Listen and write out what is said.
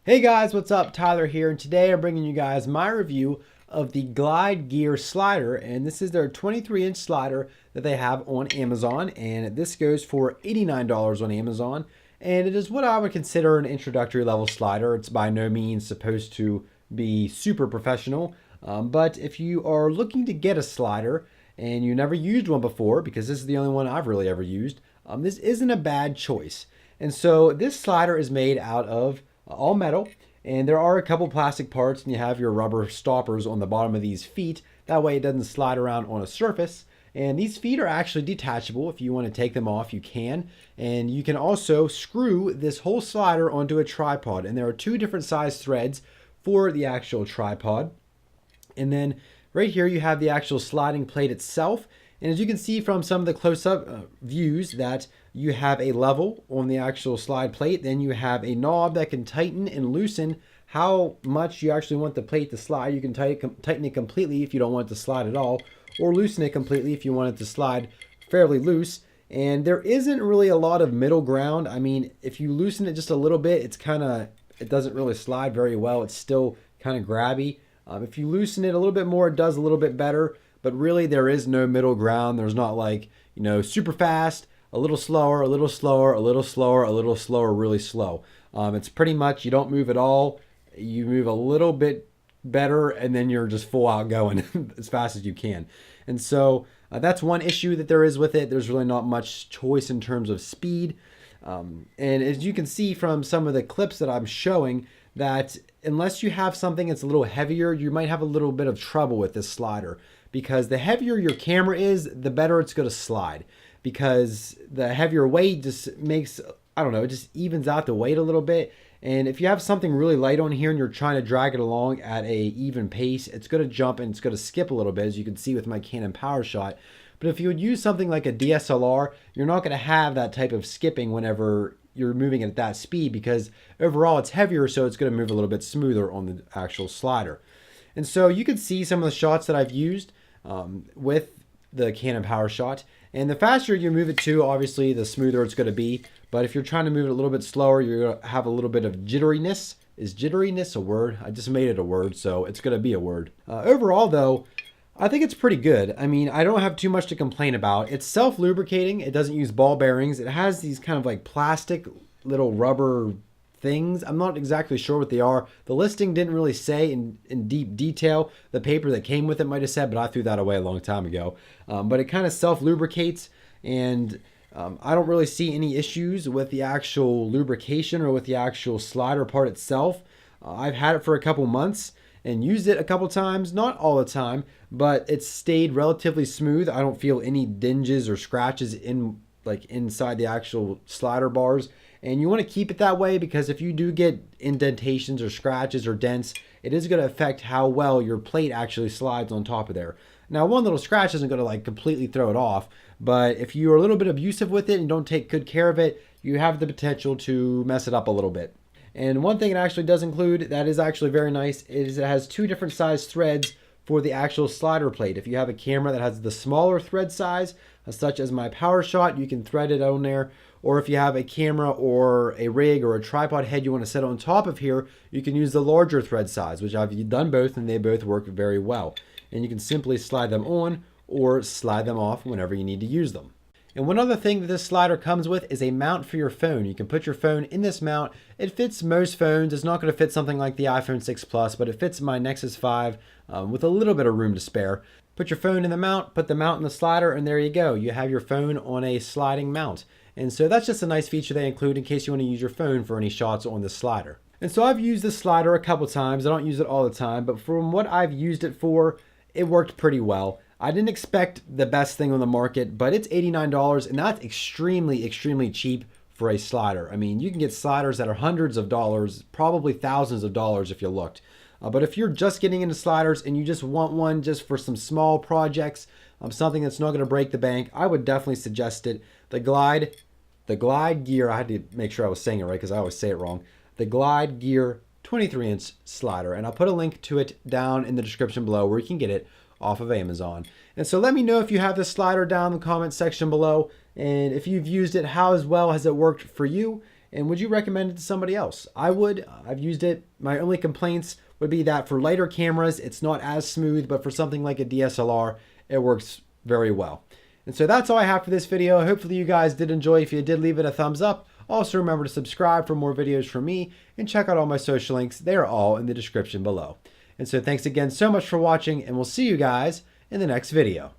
Hey guys, what's up? Tyler here, and today I'm bringing you guys my review of the Glide Gear slider, and this is their 23-inch slider that they have on Amazon, and this goes for $89 on Amazon, and it is what I would consider an introductory level slider. It's by no means supposed to be super professional, but if you are looking to get a slider and you never used one before, because this is the only one I've really ever used, this isn't a bad choice. And so this slider is made out of all metal, and there are a couple plastic parts, and you have your rubber stoppers on the bottom of these feet. That way it doesn't slide around on a surface. And these feet are actually detachable. If you want to take them off, you can. And you can also screw this whole slider onto a tripod. And there are two different size threads for the actual tripod. And then right here you have the actual sliding plate itself. And as you can see from some of the close-up views that you have a level on the actual slide plate. Then you have a knob that can tighten and loosen how much you actually want the plate to slide. You can tighten it completely if you don't want it to slide at all, or loosen it completely if you want it to slide fairly loose. And there isn't really a lot of middle ground. I mean, if you loosen it just a little bit, it doesn't really slide very well. It's still kind of grabby. If you loosen it a little bit more, it does a little bit better. But really, there is no middle ground. There's not like, super fast, a little slower, a little slower, a little slower, a little slower, really slow. It's pretty much you don't move at all. You move a little bit better, and then you're just full out going as fast as you can. And so that's one issue that there is with it. There's really not much choice in terms of speed. And as you can see from some of the clips that I'm showing, that unless you have something that's a little heavier, you might have a little bit of trouble with this slider, because the heavier your camera is, the better it's going to slide, because the heavier weight just makes, I don't know, it just evens out the weight a little bit. And if you have something really light on here and you're trying to drag it along at a even pace, it's going to jump and it's going to skip a little bit, as you can see with my Canon PowerShot. But if you would use something like a DSLR, you're not going to have that type of skipping whenever you're moving at that speed, because overall it's heavier, so it's going to move a little bit smoother on the actual slider. And so you can see some of the shots that I've used with the Canon PowerShot. And the faster you move it to, obviously, the smoother it's going to be. But if you're trying to move it a little bit slower, you're going to have a little bit of jitteriness. Is jitteriness a word? I just made it a word, so it's going to be a word. Overall, though, I think it's pretty good. I mean, I don't have too much to complain about. It's self-lubricating. It doesn't use ball bearings. It has these kind of like plastic little rubber things. I'm not exactly sure what they are. The listing didn't really say in deep detail. The paper that came with it might have said, but I threw that away a long time ago. But it kind of self-lubricates, and I don't really see any issues with the actual lubrication or with the actual slider part itself. I've had it for a couple months and used it a couple times, not all the time, but it's stayed relatively smooth. I don't feel any dinges or scratches inside the actual slider bars. And you want to keep it that way, because if you do get indentations or scratches or dents, it is going to affect how well your plate actually slides on top of there. Now, one little scratch isn't going to like completely throw it off, but if you're a little bit abusive with it and don't take good care of it, you have the potential to mess it up a little bit. And one thing it actually does include that is actually very nice is it has two different size threads for the actual slider plate. If you have a camera that has the smaller thread size, such as my PowerShot, you can thread it on there. Or if you have a camera or a rig or a tripod head you want to set on top of here, you can use the larger thread size, which I've done both, and they both work very well. And you can simply slide them on or slide them off whenever you need to use them. And one other thing that this slider comes with is a mount for your phone. You can put your phone in this mount. It fits most phones. It's not going to fit something like the iPhone 6 Plus, but it fits my Nexus 5 with a little bit of room to spare. Put your phone in the mount, put the mount in the slider, and there you go. You have your phone on a sliding mount. And so that's just a nice feature they include in case you want to use your phone for any shots on this slider. And so I've used this slider a couple times. I don't use it all the time, but from what I've used it for, it worked pretty well. I didn't expect the best thing on the market, but it's $89, and that's extremely, extremely cheap for a slider. I mean, you can get sliders that are hundreds of dollars, probably thousands of dollars if you looked. But if you're just getting into sliders and you just want one just for some small projects, something that's not going to break the bank, I would definitely suggest it. The Glide Gear, I had to make sure I was saying it right because I always say it wrong. The Glide Gear 23-inch slider, and I'll put a link to it down in the description below where you can get it off of Amazon. And so let me know if you have this slider down in the comment section below, and if you've used it, how as well has it worked for you. And would you recommend it to somebody else? I would. I've used it. My only complaints would be that for lighter cameras, it's not as smooth, but for something like a DSLR, it works very well. And so that's all I have for this video. Hopefully you guys did enjoy. If you did, leave it a thumbs up. Also remember to subscribe for more videos from me and check out all my social links. They're all in the description below. And so thanks again so much for watching, and we'll see you guys in the next video.